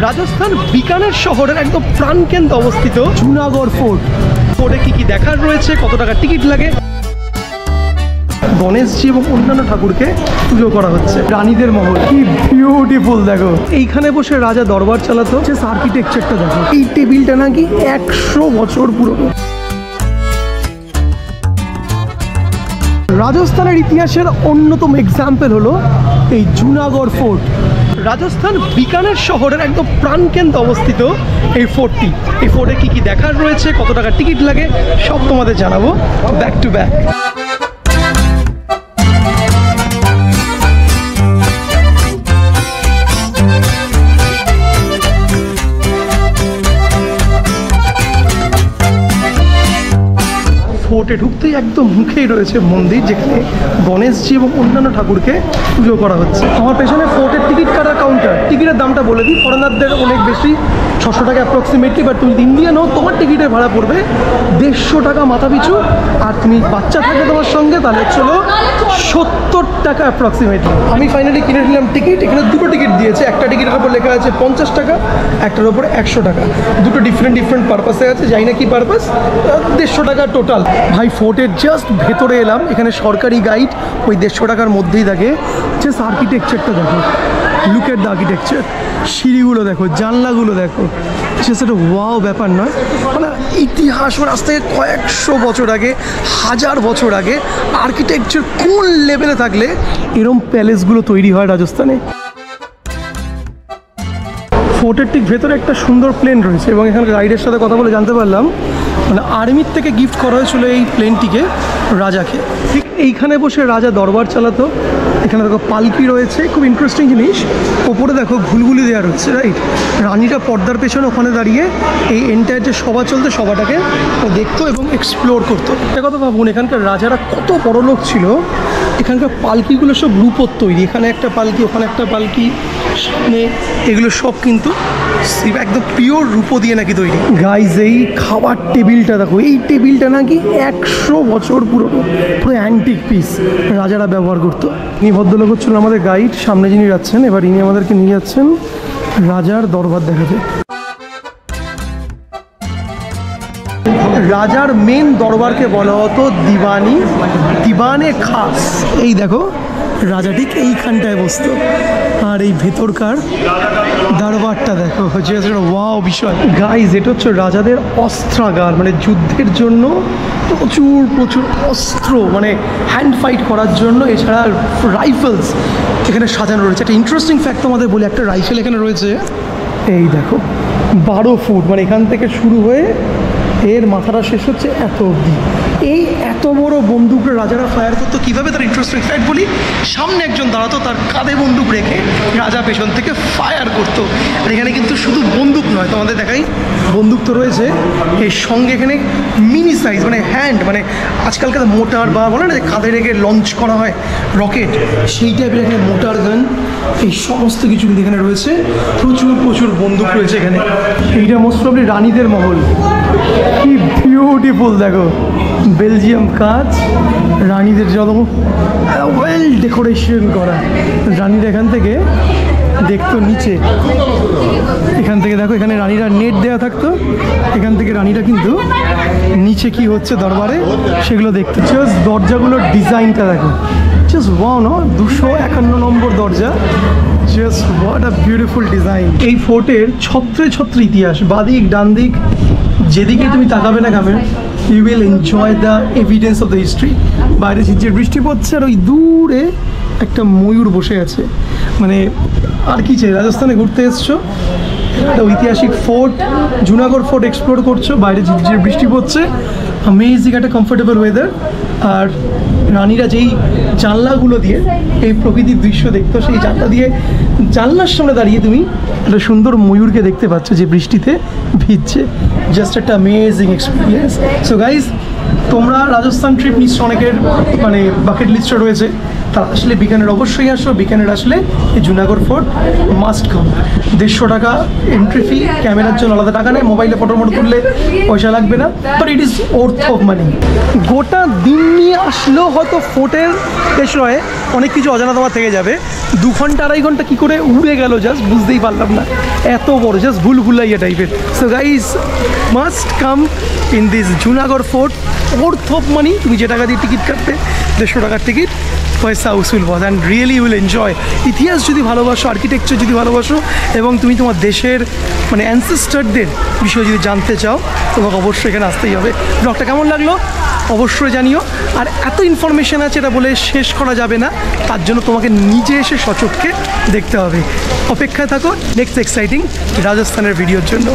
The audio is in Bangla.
রাজস্থান বিকানের শহরের একদম প্রাণকেন্দ্রে অবস্থিত জুনাগড় ফোর্ট। ফোর্টে কি দেখার রয়েছে, কত টাকা টিকিট লাগে, গণেশজি এবং অন্যান্য ঠাকুরকে পুজো করা হচ্ছে। রানীদের মহল কি বিউটিফুল দেখো, এইখানে বসে রাজা দরবার চালাতো। যে আর্কিটেকচারটা দেখো, এই টেবিলটা নাকি 100 বছর পুরনো। রাজস্থানের ইতিহাসের অন্যতম এক্সাম্পল হলো এই জুনাগড় ফোর্ট। রাজস্থান বিকানের শহরের একদম প্রাণকেন্দ্রে অবস্থিত এই ফোর্টটি। এই ফোর্টে কি দেখার রয়েছে, কত টাকা টিকিট লাগে, সব তোমাদের জানাবো ব্যাক টু ব্যাক। ফোর্টে ঢুকতেই একদম মুখেই রয়েছে মন্দির, যেখানে গণেশজি এবং অন্যান্য ঠাকুরকে পুজো করা হচ্ছে। আমার পেছনে ফোর্টের টিকিট কাটার কাউন্টার। টিকিটের দামটা বলে দিই, ফরেনারদের অনেক বেশি, 600 টাকা অ্যাপ্রক্সিমেটলি। বাট তুমি ইন্ডিয়ান হও, তোমার টিকিটের ভাড়া পড়বে 150 টাকা মাথা পিছু। আর তুমি বাচ্চা থাকে তোমার সঙ্গে, তাহলে চলো 70 টাকা অ্যাপ্রক্সিমেটলি। আমি ফাইনালি কিনে নিলাম টিকিট। এখানে দুটো টিকিট দিয়েছে, একটা টিকিটের ওপর লেখা আছে 50 টাকা, একটার ওপর 100 টাকা। দুটো ডিফারেন্ট পারপাসে আছে, জানি না কি পারপাস। 150 টাকা টোটাল। ভাই ফোর্টের জাস্ট ভেতরে এলাম, এখানে সরকারি গাইড ওই 150 টাকার মধ্যেই থাকে। জাস্ট আর্কিটেকচারটা দেখো, লুক এট দ্য আর্কিটেকচার। সিঁড়িগুলো দেখো, জানলাগুলো দেখো, জাস্ট একটা ওয়াও ব্যাপার নয়? মানে ইতিহাস, মানে আজ থেকে কয়েকশো বছর আগে, 1000 বছর আগে আর্কিটেকচার কোন লেভেলে থাকলে এরম প্যালেসগুলো তৈরি হয় রাজস্থানে। ফোর্টের ঠিক ভেতরে একটা সুন্দর প্লেন রয়েছে, এবং এখানে গাইডের সাথে কথা বলে জানতে পারলাম মানে আর্মির থেকে গিফট করা হয়েছিল এই প্লেনটিকে রাজাকে। ঠিক এইখানে বসে রাজা দরবার চালাতো। এখানে দেখো পালকি রয়েছে, খুব ইন্টারেস্টিং জিনিস। ওপরে দেখো ঘুলঘুলি দেওয়া রয়েছে, রাইট? রানীটা পর্দার পেছনে ওখানে দাঁড়িয়ে এই এন্টায়ার যে সভা চলতে, সভাটাকে দেখতো এবং এক্সপ্লোর করতো। একটা কথা ভাবুন, এখানকার রাজারা কত বড় লোক ছিল। এখানকার পালকিগুলো সব রূপোর তৈরি। এখানে একটা পালকি, ওখানে একটা পালকি, সামনে, এগুলো সব কিন্তু একদম পিওর রূপো দিয়ে নাকি তৈরি। গাইজ এই খাবার টেবিলটা দেখো, এই টেবিলটা নাকি 100 বছর পুরনো, পুরো অ্যান্টিক পিস রাজারা ব্যবহার করতো। ইনি ভদ্রলোক হচ্ছিলেন আমাদের গাইড, সামনে যিনি যাচ্ছেন। এবার ইনি আমাদেরকে নিয়ে যাচ্ছেন রাজার দরবার দেখাতে। রাজার মেন দরবারকে বলা হতো দিবানে খাস। এই দেখো রাজা ঠিক এইখানটায় বসতো। আর এই ভেতরকার দরবারটা দেখো, হচ্ছে ওয়াও বিষয়। গাইজ এটা হচ্ছে রাজাদের অস্ত্রাগার, মানে যুদ্ধের জন্য প্রচুর অস্ত্র, মানে হ্যান্ড ফাইট করার জন্য। এছাড়া রাইফেলস এখানে সাজানো রয়েছে। একটা ইন্টারেস্টিং ফ্যাক্ট তোমাদের বলি, একটা রাইফেল এখানে রয়েছে, এই দেখো 12 ফুট, মানে এখান থেকে শুরু হয়ে এর মাথাটা শেষ হচ্ছে এত অবধি। এই এত বড় বন্দুকটা রাজারা ফায়ার করতো কীভাবে, তার ইন্টারেস্টিং ফ্যাক্ট বলি। সামনে একজন দাঁড়াতো, তার কাঁধে বন্দুক রেখে রাজা পেছন থেকে ফায়ার করতো। আর এখানে কিন্তু শুধু বন্দুক নয়, তোমাদের দেখাই, বন্দুক তো রয়েছে, এর সঙ্গে এখানে মিনি সাইজ, মানে হ্যান্ড, মানে আজকালকার মোটার বা বলে না যে কাঁধে রেখে লঞ্চ করা হয় রকেট, সেই টাইপের এখানে মোটার গান, এই সমস্ত কিছু কিন্তু এখানে রয়েছে। প্রচুর বন্দুক রয়েছে এখানে। এইটা মোস্ট প্রবলি রানীদের মহল। কি বিউটিফুল দেখো, বেলজিয়াম কাজ, রানীদের যত ওয়েল ডেকোরেশন করা। রানীরা এখান থেকে দেখতো নিচে, এখান থেকে দেখো, এখানে রানীরা নেট দেওয়া থাকতো, এখান থেকে রানীরা কিন্তু নিচে কি হচ্ছে দরবারে সেগুলো দেখতো। জাস্ট দরজাগুলোর ডিজাইনটা দেখো, জাস্ট ওয়াও, না 251 নম্বর দরজা, just what a beautiful design. এই ফোর্টের ছত্রে ইতিহাস, বাদিক ডান দিক যেদিকে তুমি তাকাবে না কেমন, you will enjoy the evidence of the history. বাইরে ঝিরঝির বৃষ্টি পড়ছে, আর ওই দূরে একটা ময়ূর বসে আছে। মানে আর কি চাই, রাজস্থানে ঘুরতে এসছো, একটা ঐতিহাসিক ফোর্ট, জুনাগড় ফোর্ট এক্সপ্লোর করছো, বাইরে ঝিরঝির বৃষ্টি পড়ছে, অ্যামেজিং একটা কমফোর্টেবল ওয়েদার। আর রানীরা যেই জানলাগুলো দিয়ে এই প্রকৃতির দৃশ্য দেখতো, সেই জানলা দিয়ে, জানলার সামনে দাঁড়িয়ে তুমি একটা সুন্দর ময়ূরকে দেখতে পাচ্ছ যে বৃষ্টিতে ভিজছে। জাস্ট একটা অ্যামেজিং এক্সপিরিয়েন্স। সো গাইজ, তোমরা রাজস্থান ট্রিপ নিশ্চয় অনেকের মানে বাকেট লিস্টে রয়েছে, তারা আসলে বিকানের অবশ্যই আসো। বিকানের আসলে এই জুনাগড় ফোর্ট মাস্ট কাম। 150 টাকা এন্ট্রি ফি, ক্যামেরার জন্য আলাদা টাকা নেই, মোবাইলে ফটো তুললে পয়সা লাগবে না, but it is worth of মানি। গোটা দিন নিয়ে আসলেও হয়তো ফোর্টের পেছনে অনেক কিছু অজানা তোমার থেকে যাবে। 2 ঘন্টা 2.5 ঘন্টা কী করে উড়ে গেল জাস্ট বুঝতেই পারলাম না, এত বড় জাস্ট ভুলভুলাইয়া টাইপের। So guys must come in this Junagadh fort, worth of money. তুমি যে টাকা দিয়ে টিকিট কাটবে 150 টাকার টিকিট, পয়সা উসুল বস, অ্যান্ড রিয়েলি উইল এনজয়। ইতিহাস যদি ভালোবাসো, আর্কিটেকচার যদি ভালোবাসো, এবং তুমি তোমার দেশের মানে অ্যানসেস্টারদের বিষয়ে যদি জানতে চাও, তোমাকে অবশ্যই এখানে আসতেই হবে। ব্লগটা কেমন লাগলো অবশ্যই জানিও। আর এত ইনফরমেশান আছে, এটা বলে শেষ করা যাবে না, তার জন্য তোমাকে নিজে এসে সচক্ষে দেখতে হবে। অপেক্ষায় থাকো নেক্সট এক্সাইটিং রাজস্থানের ভিডিওর জন্য।